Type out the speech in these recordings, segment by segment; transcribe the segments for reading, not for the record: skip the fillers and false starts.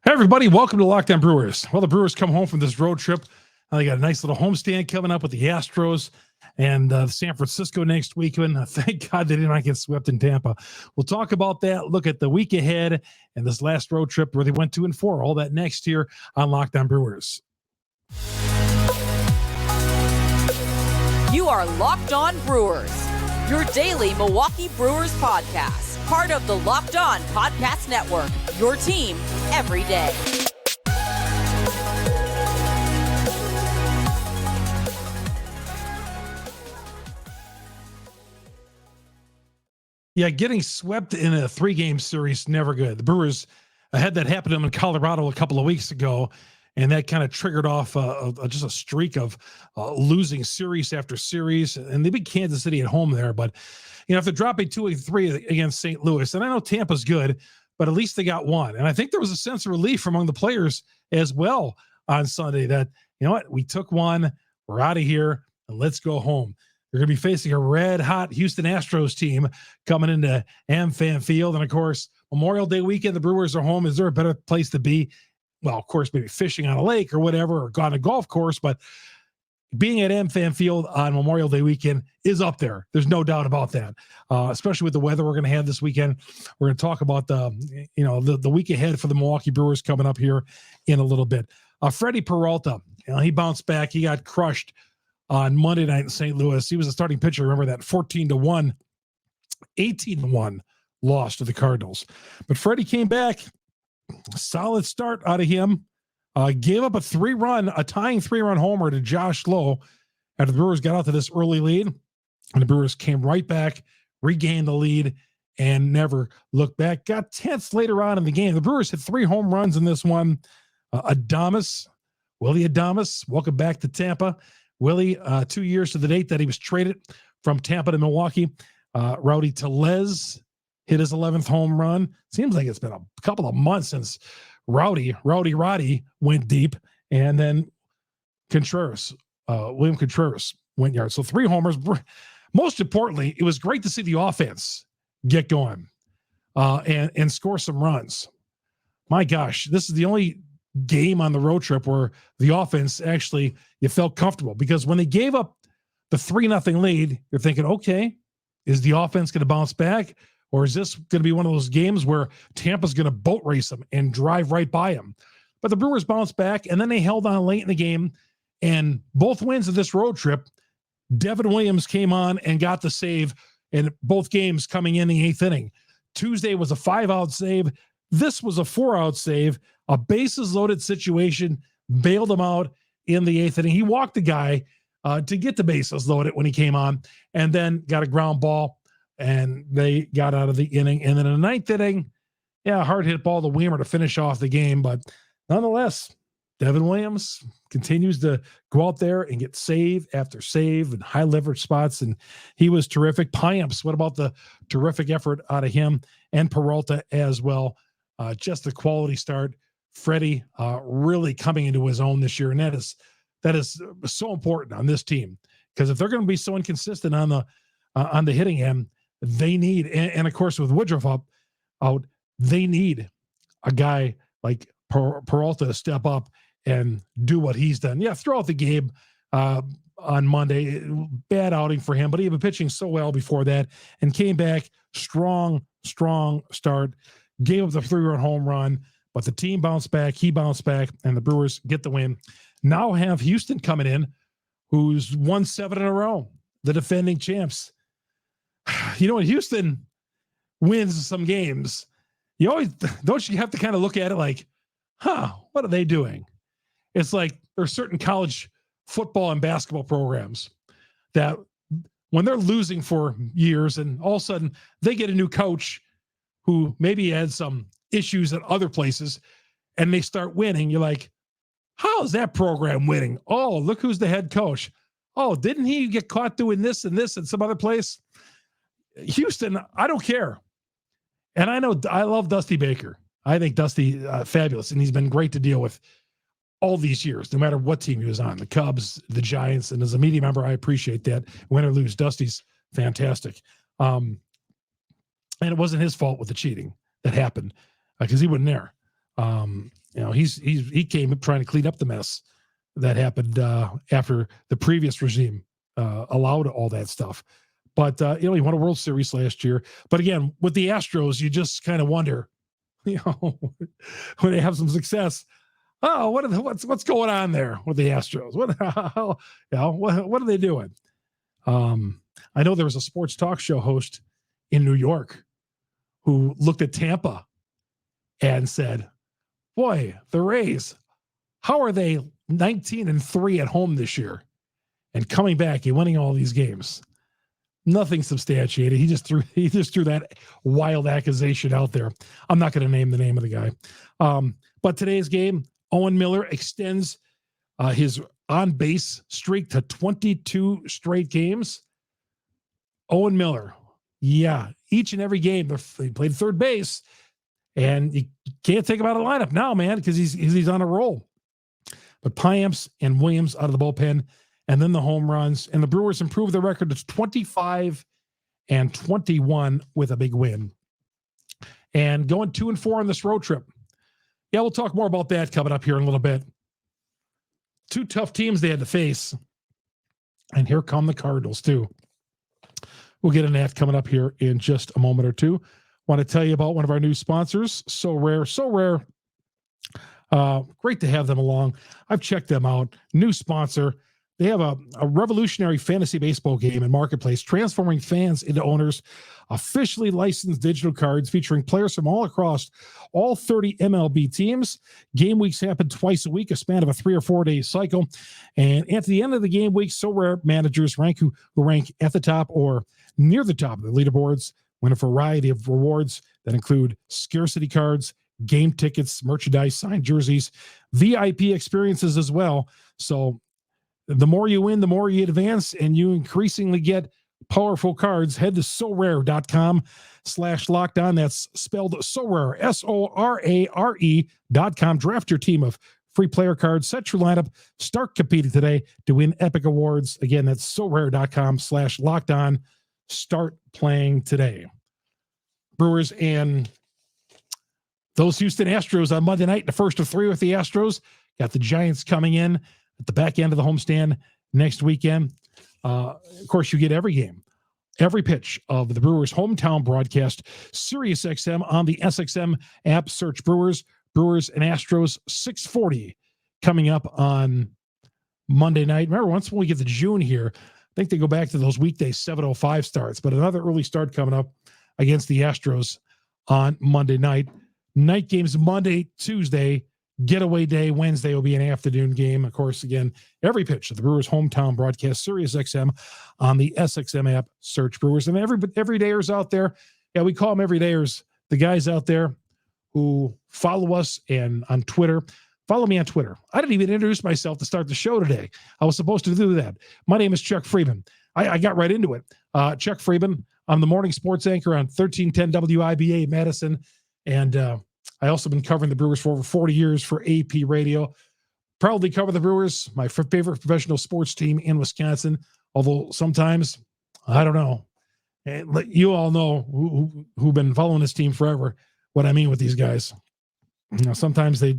Hey, everybody. Welcome to Locked On Brewers. Well, the Brewers come home from this road trip. They got a nice little homestand coming up with the Astros and San Francisco next weekend. Thank God they did not get swept in Tampa. We'll talk about that, look at the week ahead and this last road trip where they went 2-4. All that next here on Locked On Brewers. You are Locked On Brewers, your daily Milwaukee Brewers podcast. Part of the Locked On Podcast Network, your team every day. Yeah, getting swept in a 3-game series, never good. The Brewers had that happen to them in Colorado a couple of weeks ago, and that kind of triggered off just a streak of losing series after series. And they beat Kansas City at home there, but after dropping 2-3 against St. Louis, and I know Tampa's good, but at least they got one. And I think there was a sense of relief among the players as well on Sunday that, we took one, we're out of here, and let's go home. They're going to be facing a red-hot Houston Astros team coming into AmFam Field. And, of course, Memorial Day weekend, the Brewers are home. Is there a better place to be? Well, of course, maybe fishing on a lake or whatever, or on a golf course, but being at AmFam Field on Memorial Day weekend is up there. There's no doubt about that, especially with the weather we're going to have this weekend. We're going to talk about the week ahead for the Milwaukee Brewers coming up here in a little bit. Freddie Peralta, he bounced back. He got crushed on Monday night in St. Louis. He was a starting pitcher. Remember that 14-1, 18-1 loss to the Cardinals. But Freddie came back. Solid start out of him. Gave up a tying 3-run homer to Josh Lowe after the Brewers got out to this early lead. And the Brewers came right back, regained the lead, and never looked back. Got 10th later on in the game. The Brewers hit 3 home runs in this one. Willy Adames, welcome back to Tampa. Willie, 2 years to the date that he was traded from Tampa to Milwaukee. Rowdy Tellez hit his 11th home run. Seems like it's been a couple of months since Rowdy went deep, and then William Contreras went yard. So 3 homers. Most importantly, it was great to see the offense get going and score some runs. My gosh, this is the only game on the road trip where the offense actually, you felt comfortable, because when they gave up the 3-0 lead, you're thinking, okay, is the offense going to bounce back? Or is this going to be one of those games where Tampa's going to boat race them and drive right by them? But the Brewers bounced back, and then they held on late in the game. And both wins of this road trip, Devin Williams came on and got the save in both games coming in the 8th inning. Tuesday was a 5-out save. This was a 4-out save, a bases-loaded situation, bailed him out in the 8th inning. He walked the guy to get the bases loaded when he came on, and then got a ground ball, and they got out of the inning. And then in the 9th inning, hard hit ball to Weimer to finish off the game. But nonetheless, Devin Williams continues to go out there and get save after save and high leverage spots. And he was terrific. Piamps, what about the terrific effort out of him and Peralta as well? Just a quality start. Freddie really coming into his own this year. And that is so important on this team, because if they're going to be so inconsistent on the hitting end, they need, and of course with Woodruff out, they need a guy like Peralta to step up and do what he's done. Yeah, throughout the game on Monday, bad outing for him, but he had been pitching so well before that and came back strong start, gave up the 3-run home run, but the team bounced back, he bounced back, and the Brewers get the win. Now have Houston coming in, who's won 7 in a row, the defending champs. When Houston wins some games, you have to kind of look at it like, what are they doing? It's like there's certain college football and basketball programs that when they're losing for years and all of a sudden they get a new coach who maybe had some issues at other places and they start winning, you're like, how is that program winning? Oh, look who's the head coach. Oh, didn't he get caught doing this and this in some other place? Houston, I don't care. And I know I love Dusty Baker. I think Dusty fabulous, and he's been great to deal with all these years, no matter what team he was on, the Cubs, the Giants. And as a media member, I appreciate that. Win or lose, Dusty's fantastic. And it wasn't his fault with the cheating that happened because he wasn't there. he came trying to clean up the mess that happened after the previous regime allowed all that stuff. But he won a World Series last year. But again, with the Astros, you just kind of wonder, when they have some success, what's going on there with the Astros? What are they doing? I know there was a sports talk show host in New York who looked at Tampa and said, "Boy, the Rays, how are they 19-3 at home this year and coming back and winning all these games?" Nothing substantiated. He just threw that wild accusation out there. I'm not going to name the name of the guy. But today's game, Owen Miller extends his on-base streak to 22 straight games. Owen Miller, each and every game he played third base, and you can't take him out of the lineup now, man, because he's on a roll. But Piamps and Williams out of the bullpen, and then the home runs, and the Brewers improved their record to 25-21 with a big win, and going 2-4 on this road trip. Yeah, we'll talk more about that coming up here in a little bit. Two tough teams they had to face, and here come the Cardinals too. We'll get into that coming up here in just a moment or two. Want to tell you about one of our new sponsors, So Rare. Great to have them along. I've checked them out. New sponsor. They have a revolutionary fantasy baseball game and marketplace, transforming fans into owners. Officially licensed digital cards featuring players from all across all 30 MLB teams. Game weeks happen twice a week, a span of a 3 or 4 day cycle. And at the end of the game week, So Rare managers who rank at the top or near the top of the leaderboards win a variety of rewards that include scarcity cards, game tickets, merchandise, signed jerseys, VIP experiences as well. So the more you win, the more you advance, and you increasingly get powerful cards. Head to sorare.com/lockedon. That's spelled Sorare, SORARE.com. Draft your team of free player cards. Set your lineup. Start competing today to win epic awards. Again, that's sorare.com/lockedon. Start playing today. Brewers and those Houston Astros on Monday night, the first of 3 with the Astros. Got the Giants coming in at the back end of the homestand next weekend. Of course, you get every game, every pitch of the Brewers' hometown broadcast, Sirius XM on the SXM app. Search Brewers and Astros, 6:40 coming up on Monday night. Remember, once when we get to June here, I think they go back to those weekday 7:05 starts, but another early start coming up against the Astros on Monday night. Night games Monday, Tuesday, getaway day Wednesday will be an afternoon game. Of course, again, every pitch of the Brewers' hometown broadcast, Sirius XM on the SXM app. Search Brewers. And everydayers out there, we call them everydayers, the guys out there who follow us and on Twitter. Follow me on Twitter. I didn't even introduce myself to start the show today. I was supposed to do that. My name is Chuck Freeman. I got right into it. Chuck Freeman. I'm the morning sports anchor on 1310 WIBA Madison. And I also been covering the Brewers for over 40 years for AP Radio. Proudly cover the Brewers, my favorite professional sports team in Wisconsin. Although sometimes, I don't know. You all know who've been following this team forever what I mean with these guys. Sometimes they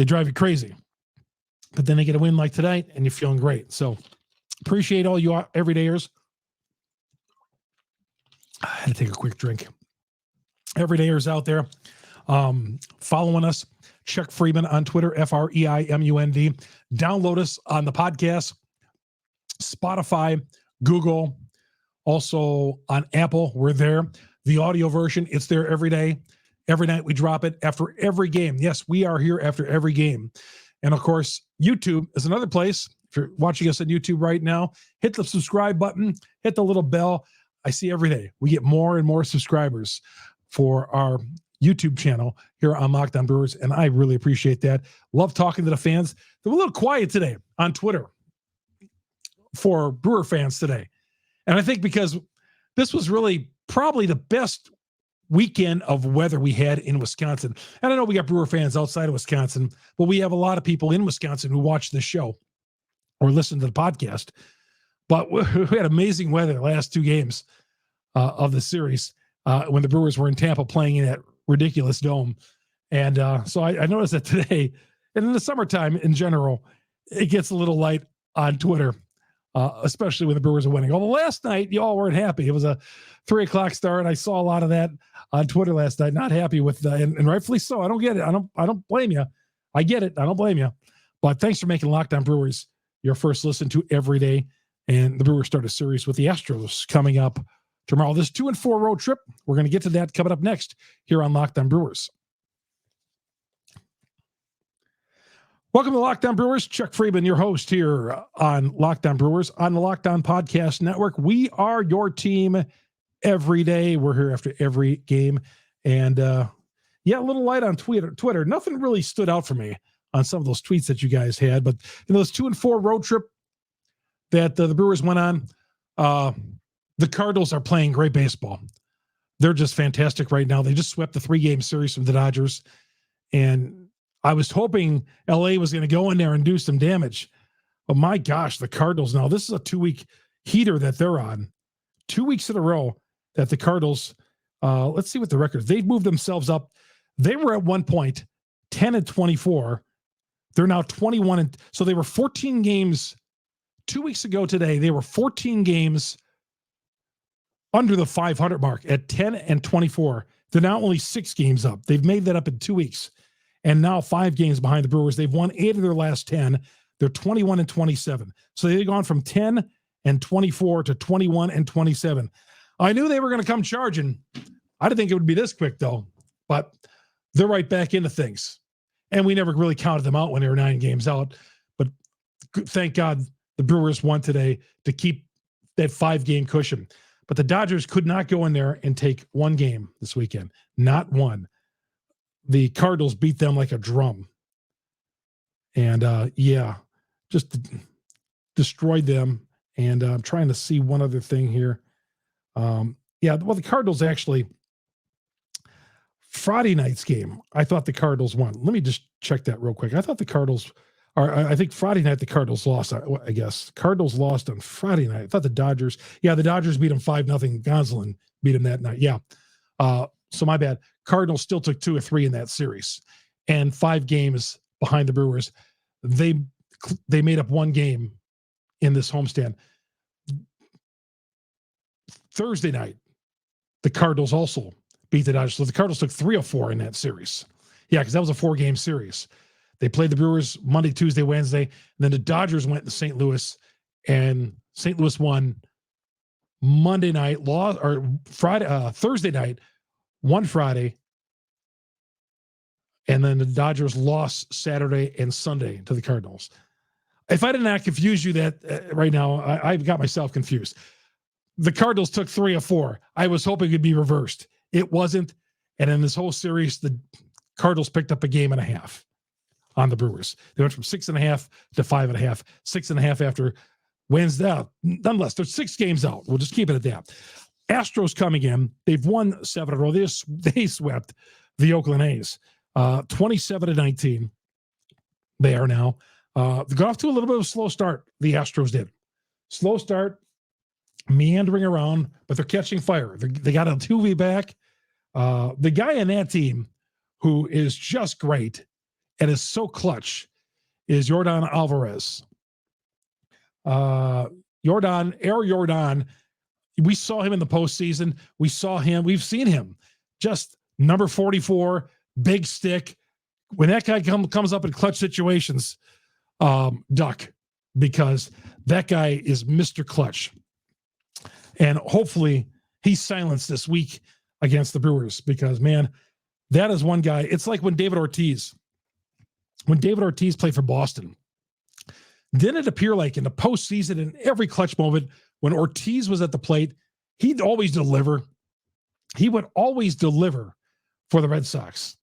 drive you crazy. But then they get a win like tonight, and you're feeling great. So appreciate all you everydayers. I had to take a quick drink. Everydayers out there following us. Chuck Freeman on Twitter, FREIMUND. Download us on the podcast, Spotify, Google, also on Apple. We're there. The audio version, it's there every day. Every night we drop it after every game. Yes, we are here after every game. And of course, YouTube is another place. If you're watching us on YouTube right now, hit the subscribe button, hit the little bell. I see every day we get more and more subscribers for our YouTube channel here on Locked On Brewers, and I really appreciate that. Love talking to the fans. They're a little quiet today on Twitter for Brewer fans today. And I think because this was really probably the best weekend of weather we had in Wisconsin. And I know we got Brewer fans outside of Wisconsin, but we have a lot of people in Wisconsin who watch this show or listen to the podcast. But we had amazing weather the last 2 games of the series when the Brewers were in Tampa playing in that ridiculous dome. And so I noticed that today, and in the summertime in general, it gets a little light on Twitter, especially when the Brewers are winning. Although last night, you all weren't happy. It was a 3 o'clock start. I saw a lot of that on Twitter last night. Not happy with and rightfully so. I don't get it. I don't blame you. I get it. I don't blame you. But thanks for making Locked On Brewers your first listen to every day. And the Brewers start a series with the Astros coming up tomorrow. This 2-4 road trip, we're going to get to that coming up next here on Locked On Brewers. Welcome to Locked On Brewers. Chuck Freeman, your host here on Locked On Brewers on the Locked On Podcast Network. We are your team every day. We're here after every game. And a little light on Twitter. Nothing really stood out for me on some of those tweets that you guys had. But those 2-4 road trip that the Brewers went on, the Cardinals are playing great baseball. They're just fantastic right now. They just swept the 3-game series from the Dodgers. And I was hoping LA was going to go in there and do some damage. But my gosh, the Cardinals now, this is a 2-week heater that they're on. 2 weeks in a row that the Cardinals, let's see what the record is. They've moved themselves up. They were at one point 10-24. They're now 21. And so they were 14 games 2 weeks ago today. They were 14 games under the 500 mark at 10-24. They're now only 6 games up. They've made that up in 2 weeks. And now 5 games behind the Brewers. They've won 8 of their last 10. They're 21-27. So they've gone from 10-24 to 21-27. I knew they were going to come charging. I didn't think it would be this quick, though. But they're right back into things. And we never really counted them out when they were 9 games out. But thank God the Brewers won today to keep that 5-game cushion. But the Dodgers could not go in there and take 1 game this weekend. Not one. The Cardinals beat them like a drum. And, just destroyed them. And I'm trying to see one other thing here. The Cardinals actually, Friday night's game, I thought the Cardinals won. Let me just check that real quick. I thought the Cardinals, I think Friday night the Cardinals lost, I guess. Cardinals lost on Friday night. I thought the Dodgers beat them 5-0. Gonsolin beat them that night. Yeah. So my bad. Cardinals still took 2 or 3 in that series, and 5 games behind the Brewers. They made up 1 game in this homestand. Thursday night, the Cardinals also beat the Dodgers. So the Cardinals took 3 of 4 in that series. Yeah, because that was a 4-game series. They played the Brewers Monday, Tuesday, Wednesday. And then the Dodgers went to St. Louis, and St. Louis won Monday night, Thursday night, won Friday, and then the Dodgers lost Saturday and Sunday to the Cardinals. If I did not confuse you that right now, I've got myself confused. The Cardinals took 3 of 4. I was hoping it'd be reversed. It wasn't. And in this whole series, the Cardinals picked up a game and a half on the Brewers. They went from 6.5 to 5.5, 6.5 after Wednesday. Nonetheless, they're 6 games out. We'll just keep it at that. Astros coming in. They've won 7 in a row. They swept the Oakland A's 27-19. They are now. They got off to a little bit of a slow start. The Astros did. Slow start, meandering around, but they're catching fire. They got Altuve back. The guy in that team who is just great and is so clutch is Yordan Alvarez. Yordan. We saw him in the postseason. We've seen him. Just number 44, big stick. When that guy comes up in clutch situations, duck, because that guy is Mr. Clutch. And hopefully he's silenced this week against the Brewers because, man, that is one guy. It's like when David Ortiz played for Boston. Didn't it appear like in the postseason, in every clutch moment, when Ortiz was at the plate, he'd always deliver. He would always deliver for the Red Sox.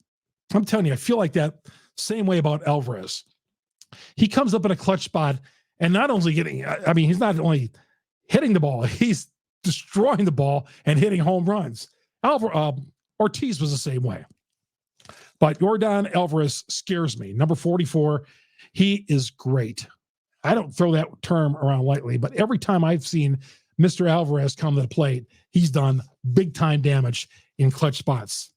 I'm telling you, I feel like that same way about Alvarez. He comes up in a clutch spot and not only he's not only hitting the ball, he's destroying the ball and hitting home runs. Ortiz was the same way. But Yordan Alvarez scares me. Number 44, he is great. I don't throw that term around lightly, but every time I've seen Mr. Alvarez come to the plate, he's done big-time damage in clutch spots.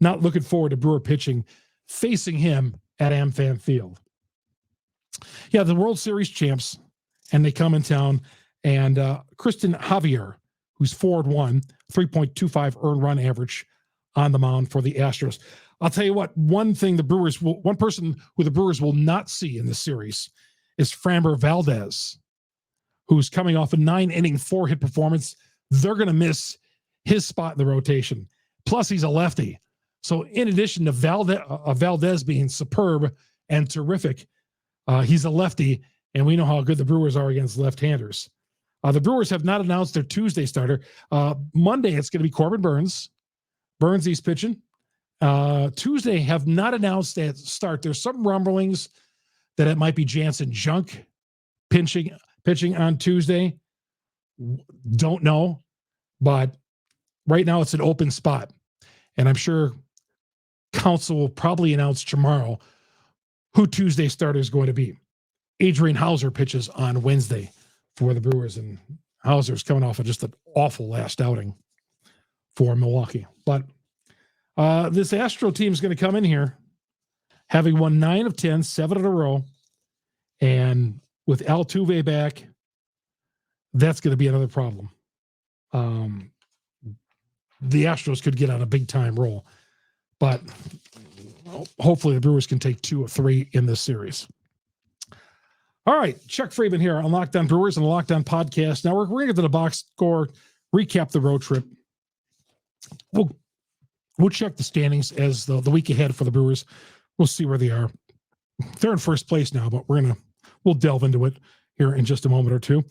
not looking forward to Brewer pitching facing him at AmFam Field. Yeah, the World Series champs, and they come in town, and Kristen Javier, who's 4-1, 3.25 earned run average on the mound for the Astros. I'll tell you what, one person who the Brewers will not see in this series is Framber Valdez, who's coming off a 9-inning, 4-hit performance. They're going to miss his spot in the rotation. Plus, he's a lefty. So in addition to Valdez being superb and terrific, he's a lefty, and we know how good the Brewers are against left-handers. The Brewers have not announced their Tuesday starter. Monday, it's going to be Corbin Burns. Burns, he's pitching. Tuesday, have not announced that start. There's some rumblings that it might be Jansen Junk pitching on Tuesday. Don't know, but right now it's an open spot. And I'm sure Council will probably announce tomorrow who Tuesday's starter is going to be. Adrian Hauser pitches on Wednesday for the Brewers, and Hauser's coming off of just an awful last outing for Milwaukee. But this Astro team is going to come in here having won 9 of 10, 7 in a row, and with Altuve back, that's going to be another problem. The Astros could get on a big-time roll, but hopefully the Brewers can take 2 of 3 in this series. All right, Chuck Freeman here on Locked On Brewers and the Locked On Podcast. Now we're going to get to the box score, recap the road trip. We'll check the standings as the week ahead for the Brewers. We'll see where they are. They're in first place now, but we'll delve into it here in just a moment or two.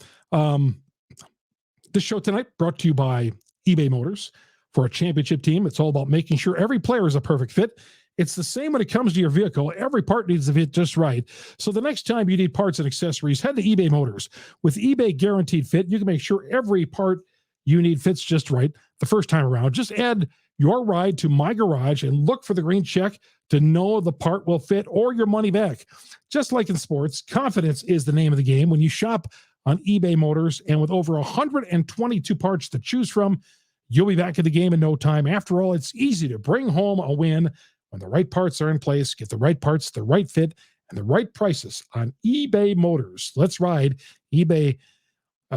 This show tonight brought to you by eBay Motors. For a championship team, it's all about making sure every player is a perfect fit. It's the same when it comes to your vehicle. Every part needs to fit just right. So the next time you need parts and accessories, head to eBay Motors. With eBay Guaranteed Fit, you can make sure every part you need fits just right the first time around. Just add your ride to My Garage and look for the green check to know the part will fit or your money back. Just like in sports, confidence is the name of the game when you shop on eBay Motors. And with over 122 parts to choose from, you'll be back in the game in no time. After all, it's easy to bring home a win when the right parts are in place. Get the right parts, the right fit, and the right prices on eBay Motors. Let's ride. eBay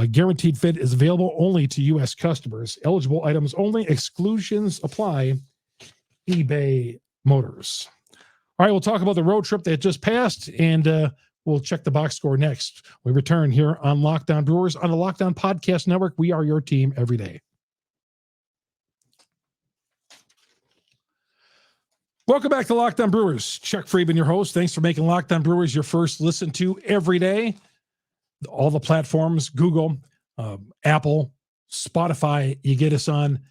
Guaranteed Fit is available only to U.S. customers. Eligible items only. Exclusions apply. eBay Motors. All right, we'll talk about the road trip that just passed, and we'll check the box score next. We return here on Locked On Brewers on the Locked On Podcast Network. We are your team every day. Welcome back to Locked On Brewers. Chuck Freeman, your host. Thanks for making Locked On Brewers your first listen to every day. All the platforms, Google, Apple, Spotify, you get us on.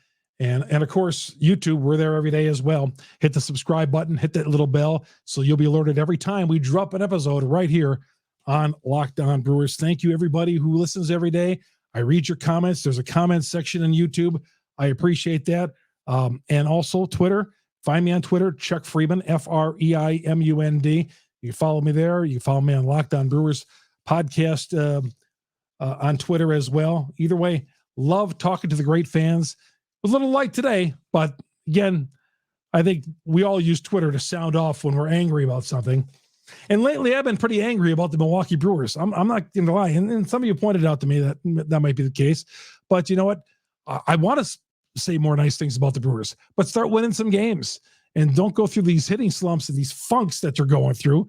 And of course, YouTube, we're there every day as well. Hit the subscribe button, hit that little bell, so you'll be alerted every time we drop an episode right here on Locked On Brewers. Thank you, everybody who listens every day. I read your comments. There's a comment section on YouTube. I appreciate that. And also Twitter. Find me on Twitter, Chuck Freeman, Freimund. You follow me there. You follow me on Locked On Brewers podcast on Twitter as well. Either way, love talking to the great fans. A little light today, but again, I think we all use Twitter to sound off when we're angry about something. And lately, I've been pretty angry about the Milwaukee Brewers. I'm not going to lie. And some of you pointed out to me that might be the case. But you know what? I want to say more nice things about the Brewers, but start winning some games and don't go through these hitting slumps and these funks that you're going through.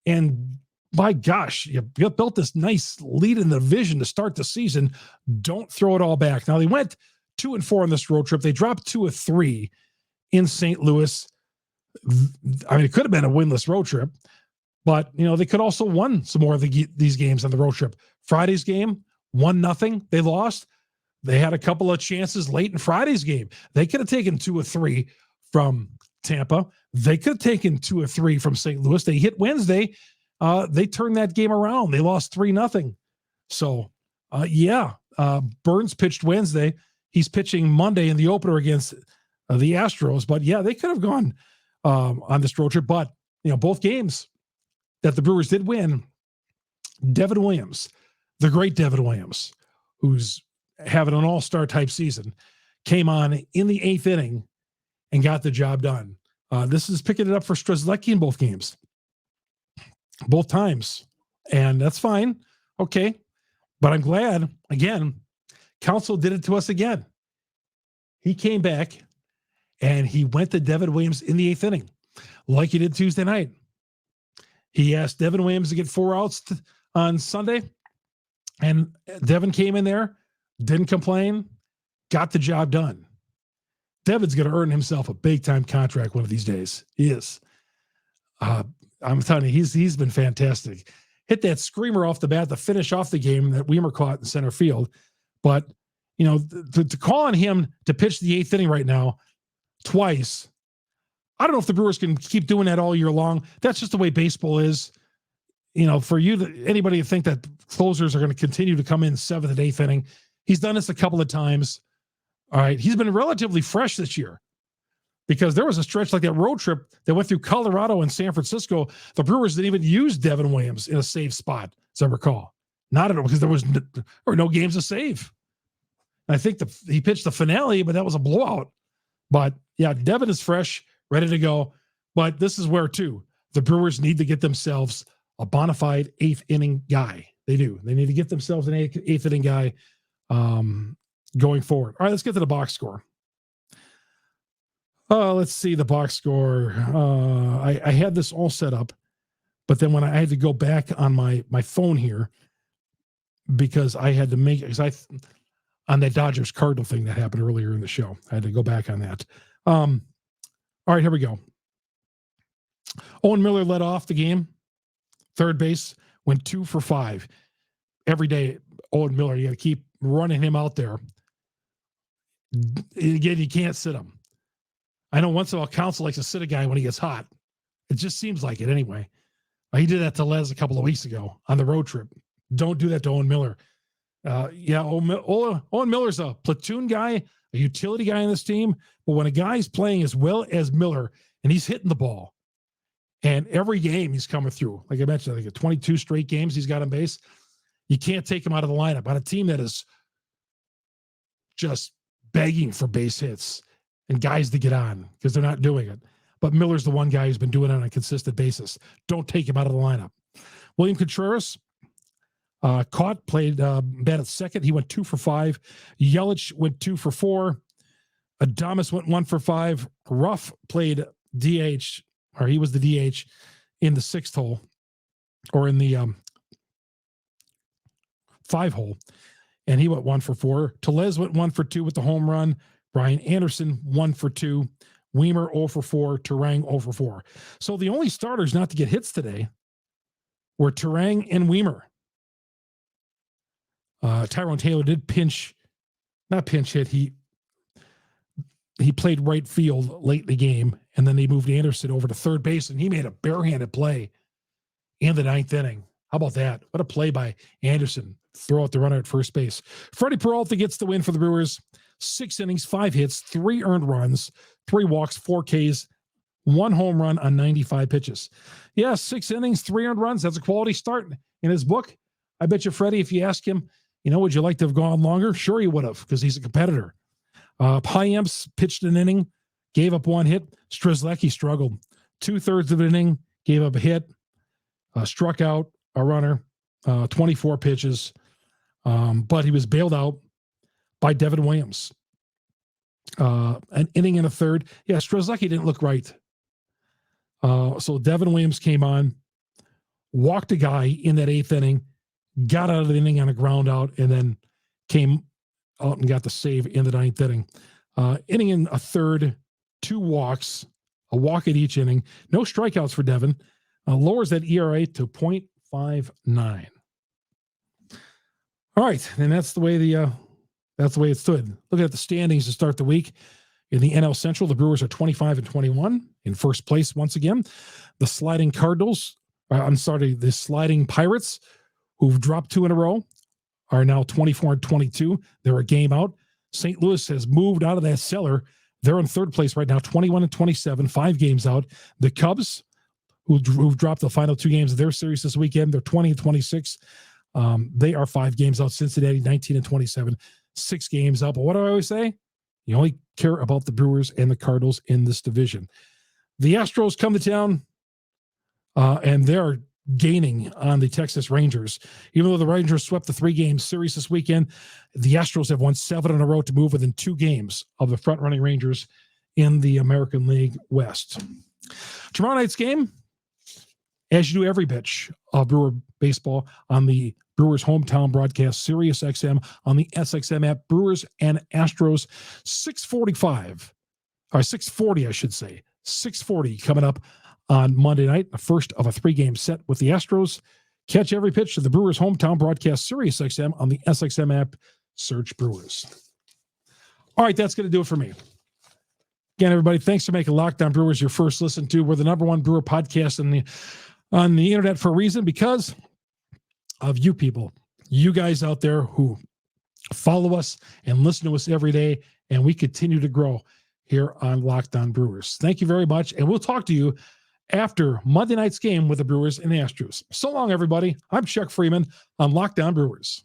And my gosh, you built this nice lead in the division to start the season. Don't throw it all back. Now they went 2-4 on this road trip. They dropped 2 of 3 in St. Louis. I mean, it could have been a winless road trip, but they could also won some more of these games on the road trip. Friday's game, 1-0. They lost. They had a couple of chances late in Friday's game. They could have taken 2 of 3 from Tampa. They could have taken 2 of 3 from St. Louis. They hit Wednesday. They turned that game around. They lost 3-0. So, Burns pitched Wednesday. He's pitching Monday in the opener against the Astros. But, they could have gone on this road trip. But, both games that the Brewers did win, Devin Williams, the great Devin Williams, who's having an all-star type season, came on in the 8th inning and got the job done. This is picking it up for Strzelecki in both games, both times. And that's fine. Okay. But I'm glad, again, Council did it to us again. He came back and he went to Devin Williams in the 8th inning, like he did Tuesday night. He asked Devin Williams to get 4 outs on Sunday, and Devin came in there, didn't complain, got the job done. Devin's going to earn himself a big-time contract one of these days. He is. I'm telling you, he's been fantastic. Hit that screamer off the bat to finish off the game that Weimer caught in center field. But, to call on him to pitch the 8th inning right now twice, I don't know if the Brewers can keep doing that all year long. That's just the way baseball is. For anybody to think that closers are going to continue to come in 7th and 8th inning, he's done this a couple of times. All right. He's been relatively fresh this year because there was a stretch like that road trip that went through Colorado and San Francisco. The Brewers didn't even use Devin Williams in a save spot, as I recall. Not at all, because there were no games to save. I think he pitched the finale, but that was a blowout. But yeah, Devin is fresh, ready to go. But this is where, too, the Brewers need to get themselves a bona fide 8th inning guy. They do. They need to get themselves an 8th inning guy going forward. All right, let's get to the box score. Let's see the box score. I had this all set up, but then when I had to go back on my phone here because I had to make on that Dodgers Cardinal thing that happened earlier in the show. I had to go back on that. All right, here we go. Owen Miller led off the game. Third base, went 2 for 5. Every day, Owen Miller, you got to keep running him out there. Again, you can't sit him. I know once in a while Council likes to sit a guy when he gets hot. It just seems like it anyway. He did that to Les a couple of weeks ago on the road trip. Don't do that to Owen Miller. Owen Miller's a platoon guy, a utility guy on this team. But when a guy's playing as well as Miller and he's hitting the ball, and every game he's coming through, like I mentioned, I think 22 straight games he's got on base, you can't take him out of the lineup on a team that is just begging for base hits and guys to get on because they're not doing it. But Miller's the one guy who's been doing it on a consistent basis. Don't take him out of the lineup. William Contreras played bat at second. He went 2 for 5. Yelich went 2 for 4. Adames went 1 for 5. Ruff played DH, or he was the DH in the 6th hole, or in the 5 hole, and he went 1 for 4. Tellez went 1 for 2 with the home run. Brian Anderson 1 for 2. Weimer 0 for 4. Turang 0 for 4. So the only starters not to get hits today were Turang and Weimer. Tyrone Taylor did not pinch hit. He played right field late in the game, and then they moved Anderson over to third base, and he made a barehanded play in the 9th inning. How about that? What a play by Anderson. Throw out the runner at first base. Freddie Peralta gets the win for the Brewers. 6 innings, 5 hits, 3 earned runs, 3 walks, 4 Ks, 1 home run on 95 pitches. Yeah, 6 innings, 3 earned runs. That's a quality start in his book. I bet you, Freddie, if you ask him, would you like to have gone longer? Sure, he would have, because he's a competitor. Payamps pitched an inning, gave up 1 hit. Strzelecki struggled. 2/3 of an inning, gave up a hit, struck out a runner, 24 pitches, but he was bailed out by Devin Williams. An inning and a third. Yeah, Strzelecki didn't look right. So Devin Williams came on, walked a guy in that 8th inning, got out of the inning on a ground out, and then came out and got the save in the 9th inning. Inning and a third, 2 walks, a walk at each inning. No strikeouts for Devin. Lowers that ERA to 0.59. All right, and that's the way it stood. Looking at the standings to start the week in the NL Central, the Brewers are 25-21 in first place once again. The sliding the sliding Pirates, who've dropped 2 in a row, are now 24-22. They're a game out. St. Louis has moved out of that cellar. They're in third place right now, 21-27, 5 games out. The Cubs, who've dropped the final 2 games of their series this weekend, they're 20-26. They are 5 games out. Cincinnati, 19-27, 6 games out. But what do I always say? You only care about the Brewers and the Cardinals in this division. The Astros come to town, and they're gaining on the Texas Rangers. Even though the Rangers swept the 3-game series this weekend, the Astros have won 7 in a row to move within 2 games of the front-running Rangers in the American League West. Tomorrow night's game, as you do every pitch of Brewer baseball on the Brewers hometown broadcast, Sirius XM on the SXM app, Brewers and Astros, 6:40, I should say. 6:40 coming up on Monday night, the first of a 3-game set with the Astros. Catch every pitch to the Brewers hometown broadcast, Sirius XM on the SXM app. Search Brewers. All right, that's going to do it for me. Again, everybody, thanks for making Locked On Brewers your first listen to. We're the #1 Brewer podcast on the internet for a reason, because of you people, you guys out there who follow us and listen to us every day, and we continue to grow here on Locked On Brewers. Thank you very much, and we'll talk to you after Monday night's game with the Brewers and the Astros. So long, everybody. I'm Chuck Freeman on Locked On Brewers.